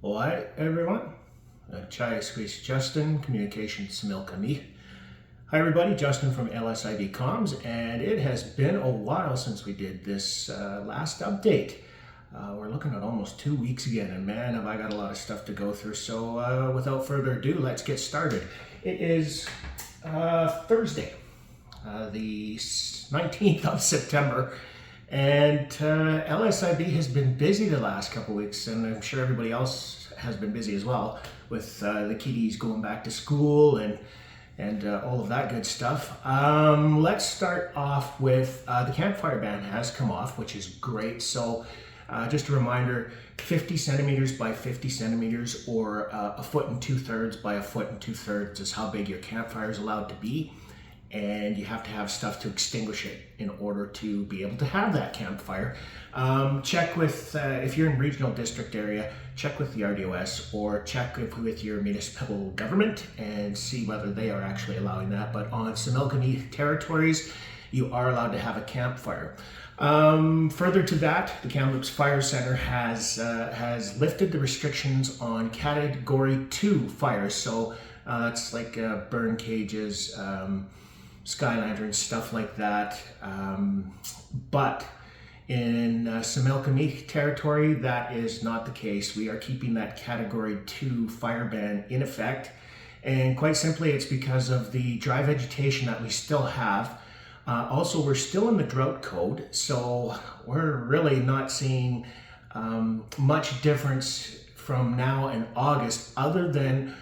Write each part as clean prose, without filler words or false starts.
Hi everyone, Chai Squeeze Justin, Communications Similkami. Hi everybody, Justin from LSID Comms, and it has been a while since we did this last update. We're looking at almost 2 weeks again, and man, have I got a lot of stuff to go through. So without further ado, let's get started. It is Thursday, the 19th of September. And LSID has been busy the last couple weeks, and I'm sure everybody else has been busy as well with the kiddies going back to school and all of that good stuff. Let's start off with the campfire ban has come off, which is great. So just a reminder, 50 centimeters by 50 centimeters, or a foot and 2/3 by a foot and 2/3 is how big your campfire is allowed to be. And you have to have stuff to extinguish it in order to be able to have that campfire. Check with, if you're in regional district area, check with the RDOS or check with your municipal government and see whether they are actually allowing that. But on Similkamee territories, you are allowed to have a campfire. Further to that, the Kamloops Fire Center has lifted the restrictions on Category 2 fires. So that's like burn cages, sky lanterns, stuff like that. But in Similkamee territory, that is not the case. We are keeping that Category 2 fire ban in effect. And quite simply, it's because of the dry vegetation that we still have. Also, we're still in the drought code, so we're really not seeing much difference from now and August, other than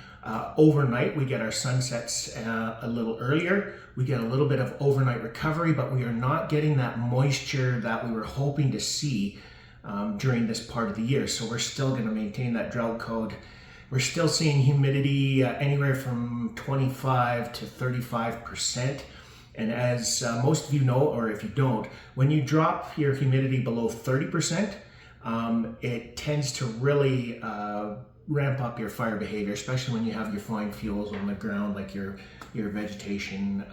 overnight we get our sunsets a little earlier. We get a little bit of overnight recovery, but we are not getting that moisture that we were hoping to see during this part of the year. So we're still going to maintain that drought code. We're still seeing humidity anywhere from 25 to 35%. And as most of you know, or if you don't, when you drop your humidity below 30%, it tends to really ramp up your fire behavior, especially when you have your fine fuels on the ground, like your vegetation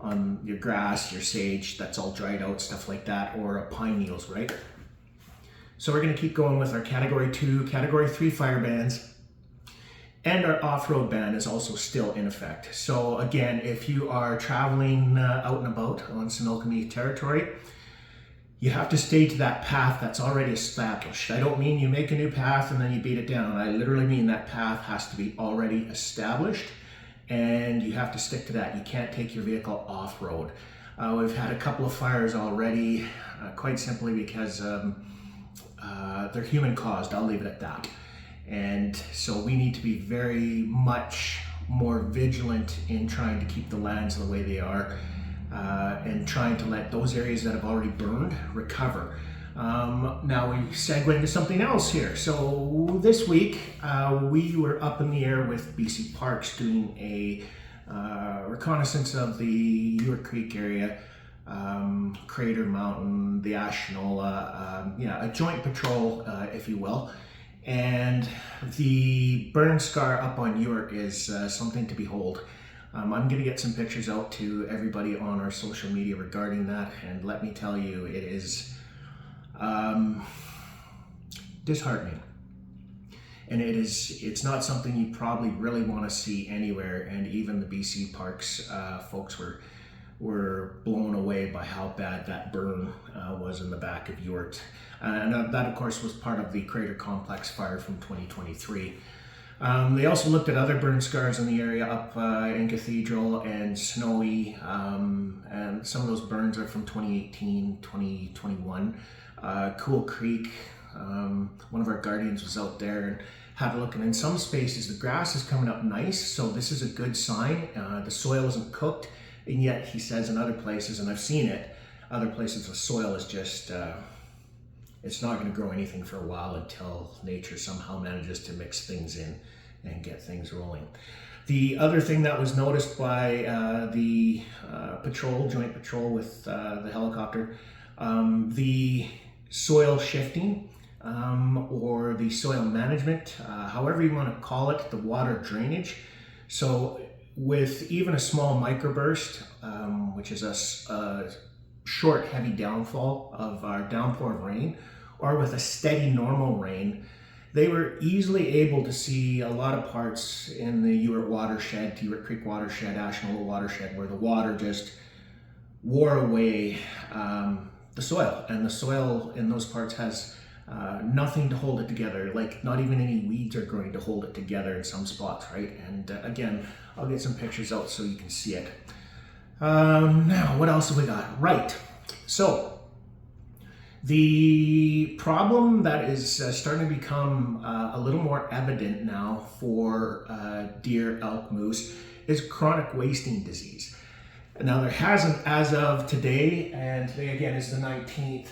on your grass, your sage that's all dried out, stuff like that, or pine needles, right? So we're going to keep going with our Category 2, Category 3 fire bans. And our off-road ban is also still in effect. So again, if you are traveling out and about on Similkamee territory, you have to stay to that path that's already established. I don't mean you make a new path and then you beat it down. I literally mean that path has to be already established and you have to stick to that. You can't take your vehicle off-road. We've had a couple of fires already, quite simply because they're human caused. I'll leave it at that. And so we need to be very much more vigilant in trying to keep the lands the way they are, and trying to let those areas that have already burned recover. Now we segue into something else here. So this week we were up in the air with BC Parks doing a reconnaissance of the York Creek area, Crater Mountain, the Ashinola, a joint patrol, if you will. And the burn scar up on York is something to behold. I'm going to get some pictures out to everybody on our social media regarding that, and let me tell you, it is disheartening. And it's not something you probably really want to see anywhere, and even the BC Parks folks were blown away by how bad that burn was in the back of York. And that, of course, was part of the Crater Complex fire from 2023. They also looked at other burn scars in the area up in Cathedral and Snowy, and some of those burns are from 2018, 2021. Cool Creek, one of our guardians was out there and had a look, and in some spaces the grass is coming up nice, so this is a good sign. The soil isn't cooked, and yet he says in other places, and I've seen it, other places the soil is just it's not going to grow anything for a while until nature somehow manages to mix things in and get things rolling. The other thing that was noticed by the joint patrol with the helicopter, the soil shifting or the soil management, however you want to call it, the water drainage. So with even a small microburst, which is a short, heavy downfall of our downpour of rain, or with a steady normal rain, they were easily able to see a lot of parts in the Ewart watershed, Ewart Creek watershed, Asheville watershed, where the water just wore away the soil, and the soil in those parts has nothing to hold it together, like not even any weeds are growing to hold it together in some spots, right? And again, I'll get some pictures out so you can see it. Now, what else have we got? Right, so the problem that is starting to become a little more evident now for deer, elk, moose is chronic wasting disease. Now, there hasn't, as of today, and today again is the 19th,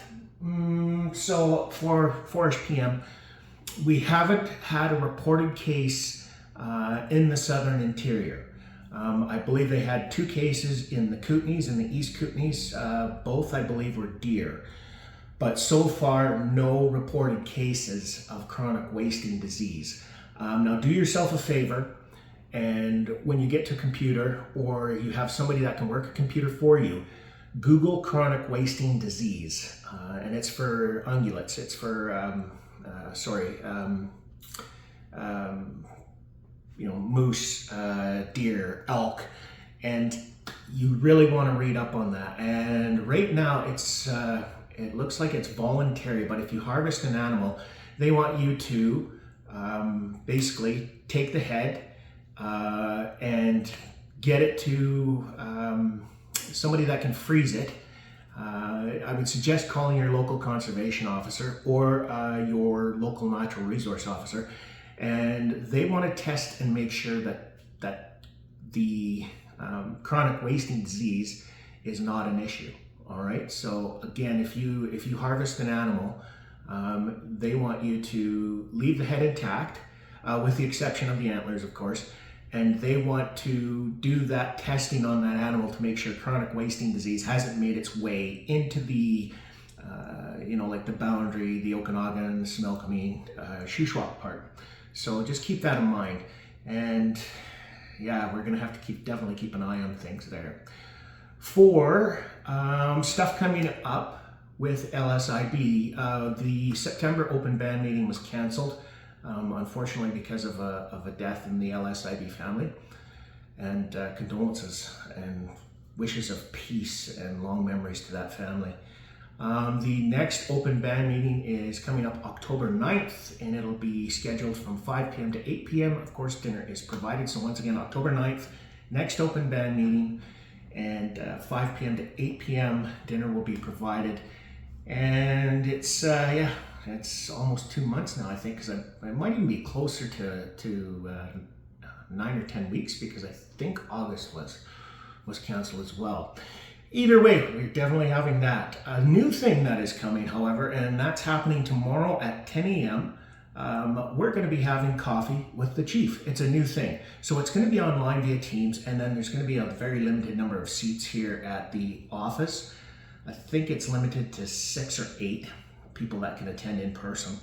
so for 4ish p.m., we haven't had a reported case in the southern interior. I believe they had 2 cases in the Kootenays, in the East Kootenays. Both, I believe, were deer. But so far, no reported cases of chronic wasting disease. Now, do yourself a favor, and when you get to a computer, or you have somebody that can work a computer for you, Google chronic wasting disease, and it's for ungulates. It's for, moose, deer, elk, and you really want to read up on that. And right now, it looks like it's voluntary, but if you harvest an animal, they want you to basically take the head and get it to somebody that can freeze it. I would suggest calling your local conservation officer or your local natural resource officer, and they want to test and make sure that the chronic wasting disease is not an issue. All right. So again, if you harvest an animal, they want you to leave the head intact, with the exception of the antlers, of course. And they want to do that testing on that animal to make sure chronic wasting disease hasn't made its way into the, like the boundary, the Okanagan, the Similkameen, Shuswap part. So just keep that in mind. And yeah, we're going to have to definitely keep an eye on things there. For stuff coming up with LSID, the September open band meeting was canceled. Unfortunately, because of a death in the LSID family, and condolences and wishes of peace and long memories to that family. The next open band meeting is coming up October 9th, and it'll be scheduled from 5 p.m. to 8 p.m. Of course, dinner is provided. So once again, October 9th, next open band meeting, and 5 p.m. to 8 p.m. dinner will be provided. And it's it's almost 2 months now, I think, because it might even be closer to 9 or 10 weeks, because I think August was canceled as well. Either way, we're definitely having that. A new thing that is coming, however, and that's happening tomorrow at 10 a.m. We're going to be having coffee with the chief. It's a new thing. So it's going to be online via Teams, and then there's going to be a very limited number of seats here at the office. I think it's limited to 6 or 8 people that can attend in person.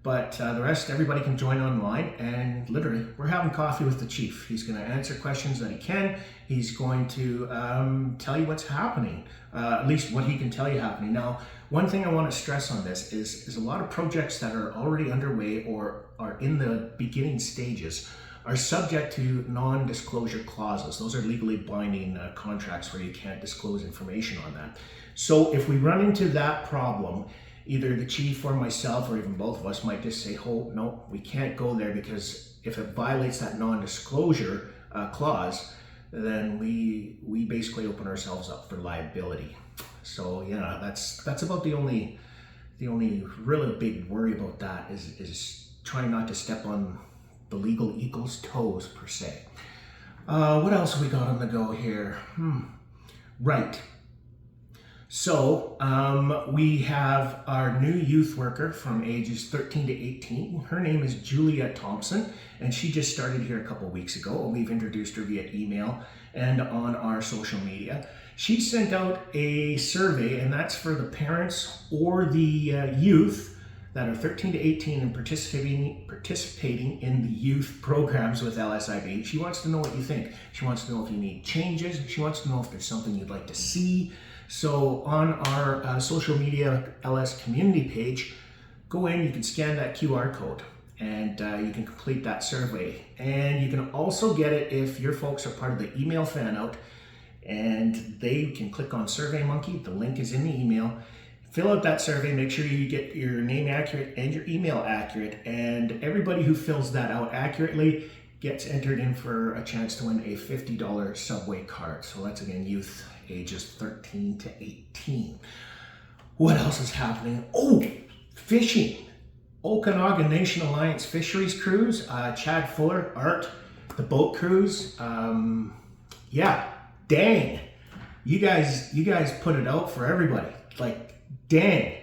But the rest, everybody can join online, and literally, we're having coffee with the chief. He's going to answer questions that he can. He's going to tell you what's happening, at least what he can tell you happening. Now, one thing I want to stress on this is a lot of projects that are already underway or are in the beginning stages are subject to non-disclosure clauses. Those are legally binding contracts where you can't disclose information on that. So if we run into that problem, either the chief or myself, or even both of us, might just say, oh, no, we can't go there, because if it violates that non-disclosure clause, then we basically open ourselves up for liability. So yeah, that's about the only really big worry about that is trying not to step on the legal eagle's toes, per se. What else have we got on the go here? Right. So we have our new youth worker from ages 13 to 18. Her name is Julia Thompson, and she just started here a couple weeks ago. We've introduced her via email and on our social media. She sent out a survey, and that's for the parents or the youth that are 13 to 18 and participating in the youth programs with LSID. She wants to know what you think. She wants to know if you need changes. She wants to know if there's something you'd like to see. So on our social media LS community page, go in, you can scan that QR code, and you can complete that survey. And you can also get it if your folks are part of the email fan out, and they can click on SurveyMonkey. The link is in the email. Fill out that survey, make sure you get your name accurate and your email accurate, and everybody who fills that out accurately gets entered in for a chance to win a $50 Subway card. So that's again youth ages 13 to 18. What else is happening? Oh, fishing. Okanagan Nation Alliance Fisheries Cruise, Chad Fuller, Art, the boat cruise. Yeah, dang. You guys put it out for everybody. Like, dang.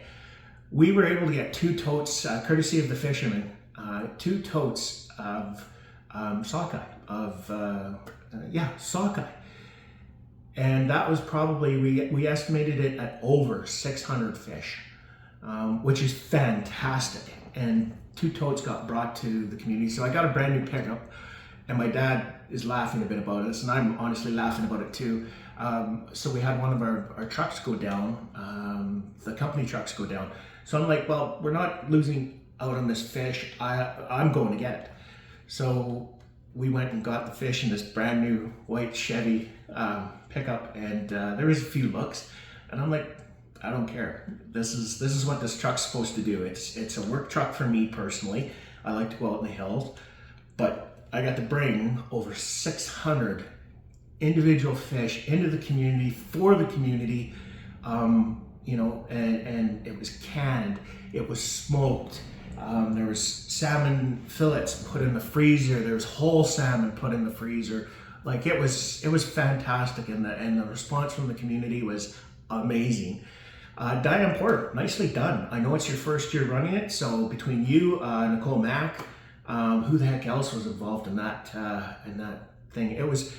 We were able to get 2 totes, courtesy of the fishermen, 2 totes of sockeye, sockeye. And that was probably, we estimated it at over 600 fish, which is fantastic. And 2 totes got brought to the community. So I got a brand new pickup, and my dad is laughing a bit about this, and I'm honestly laughing about it too. So we had one of our trucks go down, the company trucks go down. So I'm like, well, we're not losing out on this fish. I'm going to get it. So we went and got the fish in this brand new white Chevy pickup, and there was a few looks, and I'm like, I don't care. This is what this truck's supposed to do. It's a work truck for me personally. I like to go out in the hills, but I got to bring over 600 individual fish into the community for the community, you know, and it was canned, it was smoked. There was salmon fillets put in the freezer. There was whole salmon put in the freezer. Like, it was fantastic, and the response from the community was amazing. Diane Porter, nicely done. I know it's your first year running it, so between you, Nicole Mack, who the heck else was involved in that thing? It was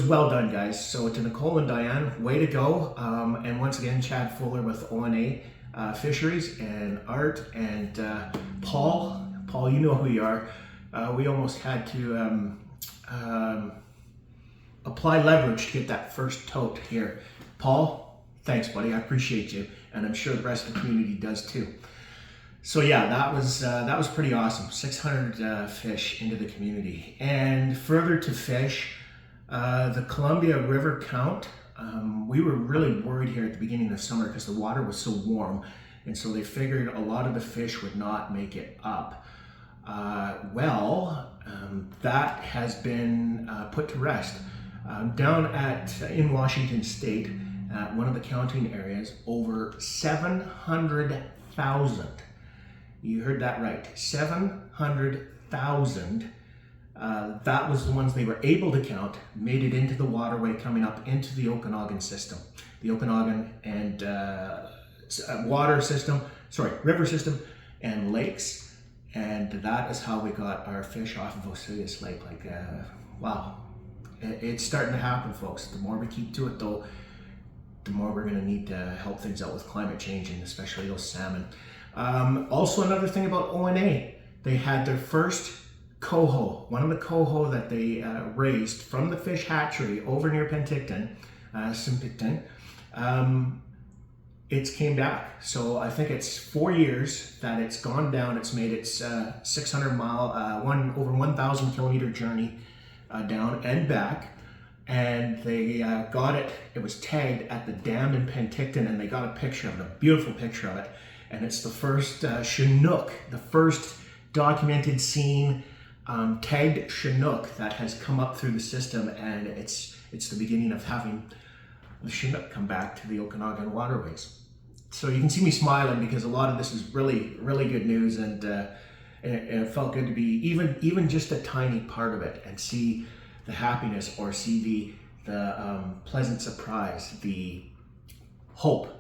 well done, guys. So to Nicole and Diane, way to go. And once again, Chad Fuller with ONA Fisheries, and Art, and Paul, you know who you are. We almost had to apply leverage to get that first tote here. Paul, thanks, buddy. I appreciate you, and I'm sure the rest of the community does too. So yeah, that was pretty awesome. 600 fish into the community. And further to fish, the Columbia River count. We were really worried here at the beginning of summer because the water was so warm, and so they figured a lot of the fish would not make it up. That has been put to rest. Down in Washington State, one of the counting areas, over 700,000. You heard that right, 700,000. That was the ones they were able to count, made it into the waterway coming up into the Okanagan system. The Okanagan and river system and lakes. And that is how we got our fish off of Osiris Lake. Like, wow. It's starting to happen, folks. The more we keep to it, though, the more we're going to need to help things out with climate change, and especially those salmon. Also, another thing about ONA, they had their first coho, one of the coho that they raised from the fish hatchery over near Penticton, it's came back. So I think it's 4 years that it's gone down. It's made its 600 mile, over 1,000 kilometer journey down and back. And they got it, it was tagged at the dam in Penticton, and they got a picture of it, a beautiful picture of it. And it's the first Shinook, the first documented scene tagged Shinook that has come up through the system, and it's the beginning of having the Shinook come back to the Okanagan waterways. So you can see me smiling because a lot of this is really, really good news, and it felt good to be even just a tiny part of it and see the happiness, or see the pleasant surprise, the hope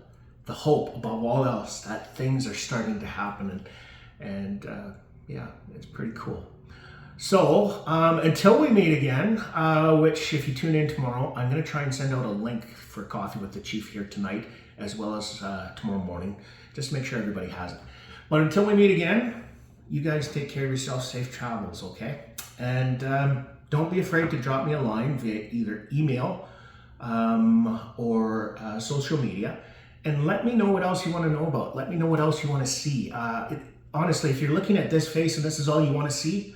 above all else that things are starting to happen, and yeah, it's pretty cool. So until we meet again, which if you tune in tomorrow, I'm going to try and send out a link for Coffee with the Chief here tonight, as well as tomorrow morning, just to make sure everybody has it. But until we meet again, you guys take care of yourself, safe travels, okay? And don't be afraid to drop me a line via either email or social media, and let me know what else you want to know about. Let me know what else you want to see. honestly, if you're looking at this face and this is all you want to see,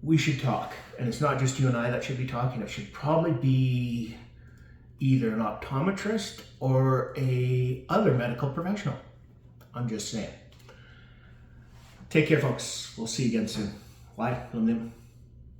we should talk. And it's not just you and I that should be talking. It should probably be either an optometrist or a other medical professional. I'm just saying. Take care, folks. We'll see you again soon. Bye.